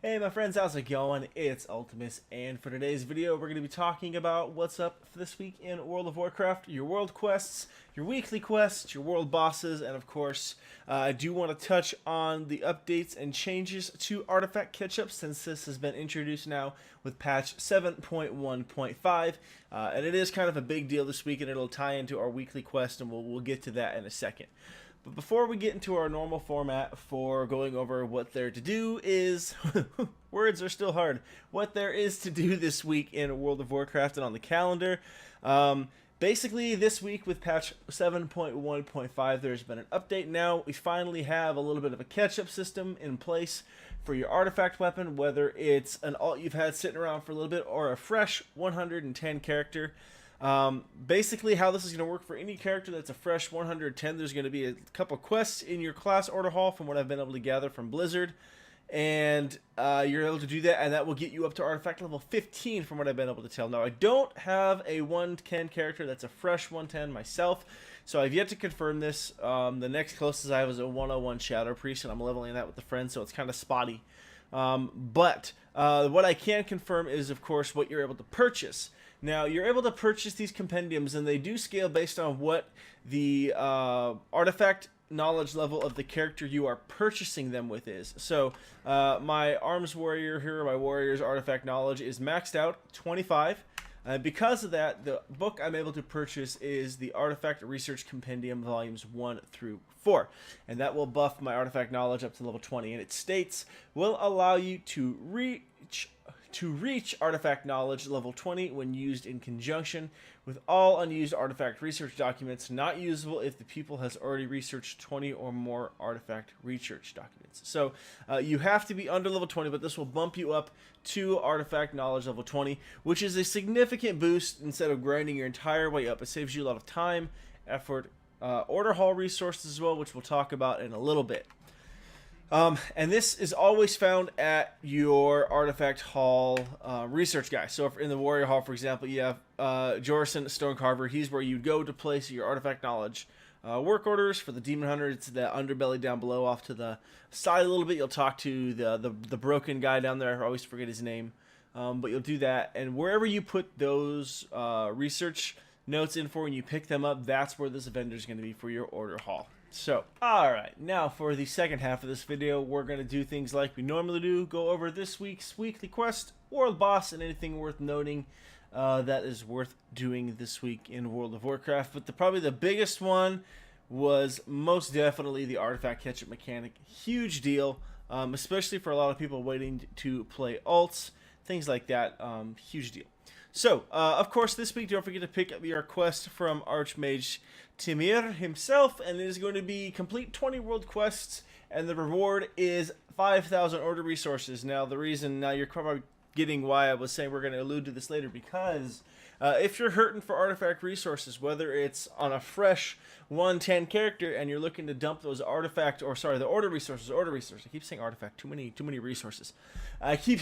Hey my friends, how's it going? It's Ultimus, and for today's video we're going to be talking about what's up for this week in World of Warcraft, your world quests, your weekly quests, your world bosses, and of course I do want to touch on the updates and changes to artifact catch-up since this has been introduced now with patch 7.1.5, and it is kind of a big deal this week and it'll tie into our weekly quest, and we'll get to that in a second. But before we get into our normal format for going over what there to do is, words are still hard, what there is to do this week in World of Warcraft and on the calendar. Basically, this week with patch 7.1.5, there's been an update now. We finally have a little bit of a catch-up system in place for your artifact weapon, whether it's an alt you've had sitting around for a little bit or a fresh 110 character. Basically how this is going to work for any character that's a fresh 110, there's going to be a couple quests in your class order hall from what I've been able to gather from Blizzard, and you're able to do that, and that will get you up to artifact level 15 from what I've been able to tell. Now I don't have a 110 character that's a fresh 110 myself, so I've yet to confirm this. The next closest I have is a 101 Shadow Priest, and I'm leveling that with a friend, so it's kind of spotty. But what I can confirm is, of course, what you're able to purchase. Now, you're able to purchase these compendiums, and they do scale based on what the artifact knowledge level of the character you are purchasing them with is. So, my Arms Warrior here, my Warrior's artifact knowledge is maxed out, 25. Because of that, the book I'm able to purchase is the Artifact Research Compendium Volumes 1 through 4. And that will buff my artifact knowledge up to level 20. And it states, will allow you to reach artifact knowledge level 20 when used in conjunction with all unused artifact research documents, not usable if the pupil has already researched 20 or more artifact research documents. So you have to be under level 20, but this will bump you up to artifact knowledge level 20, which is a significant boost instead of grinding your entire way up. It saves you a lot of time, effort, order hall resources as well, which we'll talk about in a little bit. And this is always found at your artifact hall research guy. So if in the warrior hall, for example, you have Jorson Stonecarver. He's where you go to place your artifact knowledge work orders. For the demon hunter, it's the underbelly down below off to the side a little bit. You'll talk to the broken guy down there. I always forget his name, but you'll do that. And wherever you put those research notes in for when you pick them up, that's where this vendor is going to be for your order hall. So, alright, now for the second half of this video, we're going to do things like we normally do, go over this week's weekly quest, world boss, and anything worth noting that is worth doing this week in World of Warcraft. But probably the biggest one was most definitely the artifact catch-up mechanic. Huge deal, especially for a lot of people waiting to play alts, things like that. Huge deal. So, of course, this week, don't forget to pick up your quest from Archmage Timir himself, and it is going to be complete 20 world quests, and the reward is 5,000 order resources. Now, the reason, now you're probably getting why I was saying we're going to allude to this later, because if you're hurting for artifact resources, whether it's on a fresh 110 character and you're looking to dump those artifact, or sorry, the order resources, I keep saying artifact, too many resources. I keep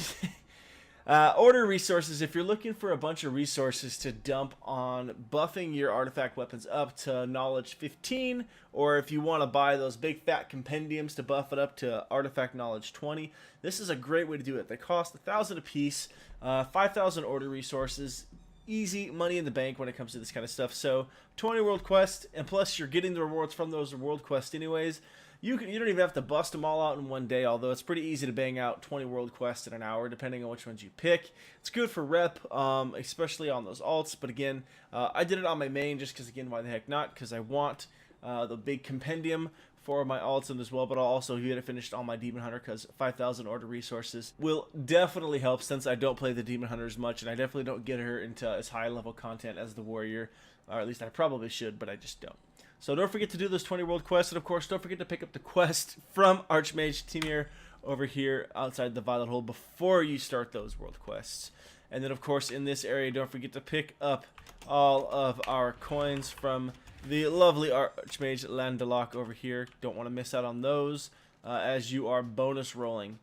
order resources, if you're looking for a bunch of resources to dump on buffing your artifact weapons up to knowledge 15, or if you want to buy those big fat compendiums to buff it up to artifact knowledge 20, this is a great way to do it. They cost 1,000 a piece, 5,000 order resources, easy money in the bank when it comes to this kind of stuff. So 20 world quests, and plus you're getting the rewards from those world quests anyways. You don't even have to bust them all out in one day, although it's pretty easy to bang out 20 world quests in an hour, depending on which ones you pick. It's good for rep, especially on those alts, but again, I did it on my main just because, again, why the heck not? Because I want the big compendium for my alts as well, but I'll also get it finished on my Demon Hunter because 5,000 order resources will definitely help since I don't play the Demon Hunter as much, and I definitely don't get her into as high level content as the Warrior, or at least I probably should, but I just don't. So don't forget to do those 20 world quests, and of course don't forget to pick up the quest from Archmage Timir over here outside the Violet Hole before you start those world quests. And then of course in this area, don't forget to pick up all of our coins from the lovely Archmage Landaloc over here. Don't want to miss out on those as you are bonus rolling.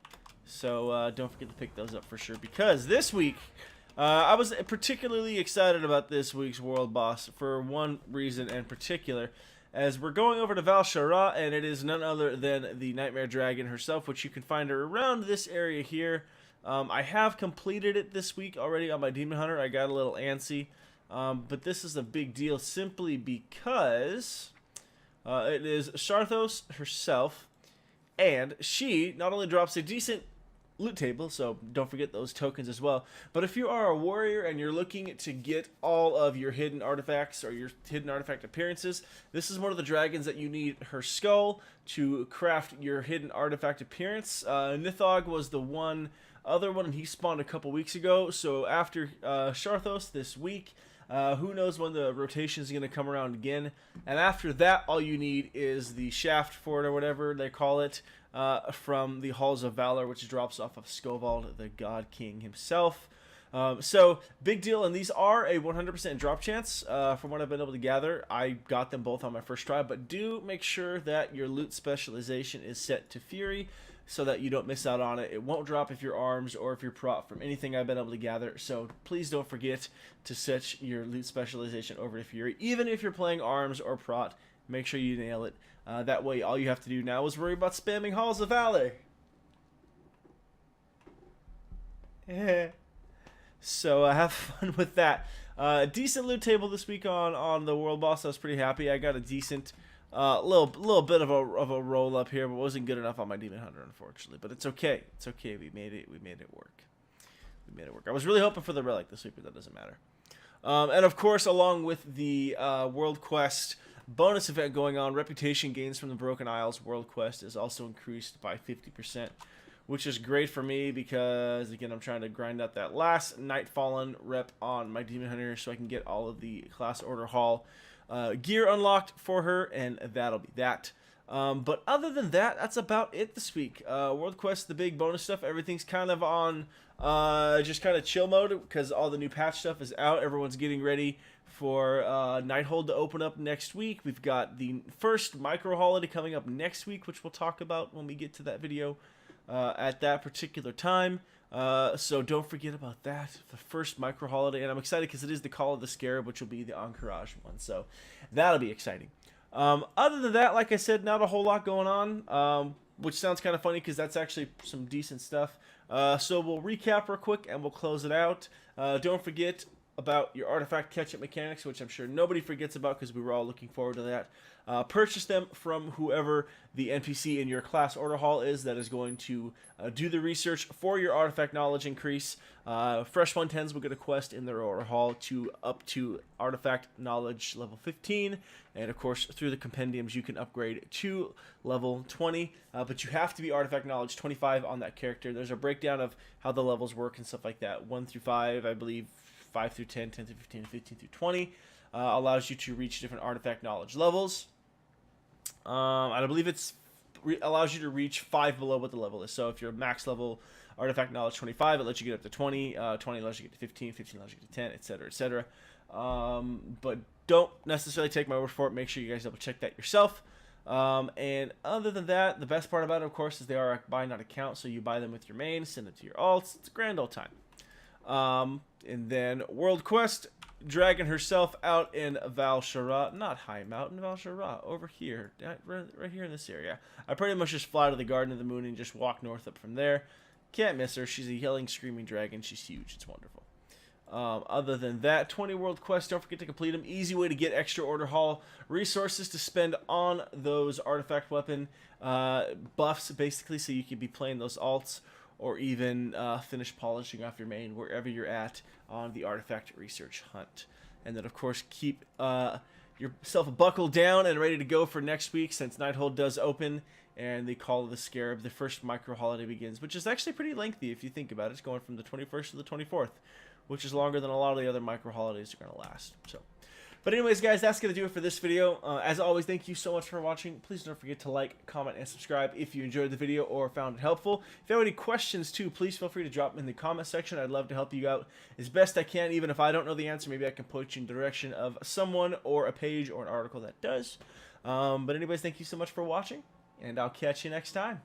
So don't forget to pick those up for sure, because this week I was particularly excited about this week's world boss for one reason in particular, as we're going over to Val'sharah, and it is none other than the Nightmare Dragon herself, which you can find her around this area here. I have completed it this week already on my Demon Hunter. I got a little antsy, but this is a big deal simply because it is Sharthos herself, and she not only drops a decent loot table, so don't forget those tokens as well. But if you are a warrior and you're looking to get all of your hidden artifacts or your hidden artifact appearances, this is one of the dragons that you need her skull to craft your hidden artifact appearance. Nithog was the other one, and he spawned a couple weeks ago. So after Sharthos this week, who knows when the rotation is going to come around again. And after that, all you need is the shaft for it, or whatever they call it, from the Halls of Valor, which drops off of Skovald, the God King himself. So, big deal, and these are a 100% drop chance, from what I've been able to gather. I got them both on my first try, but do make sure that your loot specialization is set to Fury, so that you don't miss out on it. It won't drop if you're arms or if you're prot, from anything I've been able to gather, so please don't forget to set your loot specialization over to Fury. Even if you're playing arms or prot, make sure you nail it. That way, all you have to do now is worry about spamming Halls of Valor. So have fun with that. Decent loot table this week on the world boss. I was pretty happy. I got a decent little bit of a roll up here, but wasn't good enough on my Demon Hunter, unfortunately. But it's okay. It's okay. We made it work. We made it work. I was really hoping for the relic this week, but that doesn't matter. And of course, along with the World Quest bonus event going on, Reputation Gains from the Broken Isles World Quest is also increased by 50%, which is great for me because, again, I'm trying to grind out that last Nightfallen rep on my Demon Hunter so I can get all of the Class Order Hall gear unlocked for her, and that'll be that. But other than that, that's about it this week. World Quest, the big bonus stuff, everything's kind of on just kind of chill mode because all the new patch stuff is out. Everyone's getting ready for Nighthold to open up next week. We've got the first micro holiday coming up next week, which we'll talk about when we get to that video at that particular time. So don't forget about that, the first micro holiday, and I'm excited because it is the Call of the Scarab, which will be the Encourage one, so that'll be exciting. Other than that, like I said, not a whole lot going on, which sounds kind of funny because that's actually some decent stuff. So we'll recap real quick and we'll close it out. Don't forget about your artifact catch-up mechanics, which I'm sure nobody forgets about because we were all looking forward to that. Purchase them from whoever the NPC in your class order hall is that is going to do the research for your artifact knowledge increase. Fresh 110s will get a quest in their order hall to up to artifact knowledge level 15, and of course through the compendiums you can upgrade to level 20, but you have to be artifact knowledge 25 on that character. There's a breakdown of how the levels work and stuff like that. 1 through 5, I believe, 5 through 10, 10 through 15, 15 through 20, allows you to reach different artifact knowledge levels. I believe it's allows you to reach 5 below what the level is. So if you're max level artifact knowledge 25, it lets you get up to 20. 20 lets you get to 15. 15 lets you get to 10, etc., etc. But don't necessarily take my word for it. Make sure you guys double check that yourself. And other than that, the best part about it, of course, is they are a buy not account. So you buy them with your main, send it to your alts. It's a grand old time. And then World Quest, Dragon herself out in Val'sharah, not High Mountain, Val'sharah, over here, right here in this area. I pretty much just fly to the Garden of the Moon and just walk north up from there. Can't miss her. She's a yelling, screaming dragon. She's huge. It's wonderful. Other than that, 20 World Quests, don't forget to complete them. Easy way to get extra Order Hall resources to spend on those artifact weapon buffs, basically, so you can be playing those alts, or even finish polishing off your main wherever you're at on the artifact research hunt. And then, of course, keep yourself buckled down and ready to go for next week, since Nighthold does open and the Call of the Scarab, the first micro holiday, begins, which is actually pretty lengthy if you think about it. It's going from the 21st to the 24th, which is longer than a lot of the other micro holidays are going to last. So, but anyways, guys, that's going to do it for this video. As always, thank you so much for watching. Please don't forget to like, comment, and subscribe if you enjoyed the video or found it helpful. If you have any questions, too, please feel free to drop them in the comment section. I'd love to help you out as best I can. Even if I don't know the answer, maybe I can point you in the direction of someone or a page or an article that does. But anyways, thank you so much for watching, and I'll catch you next time.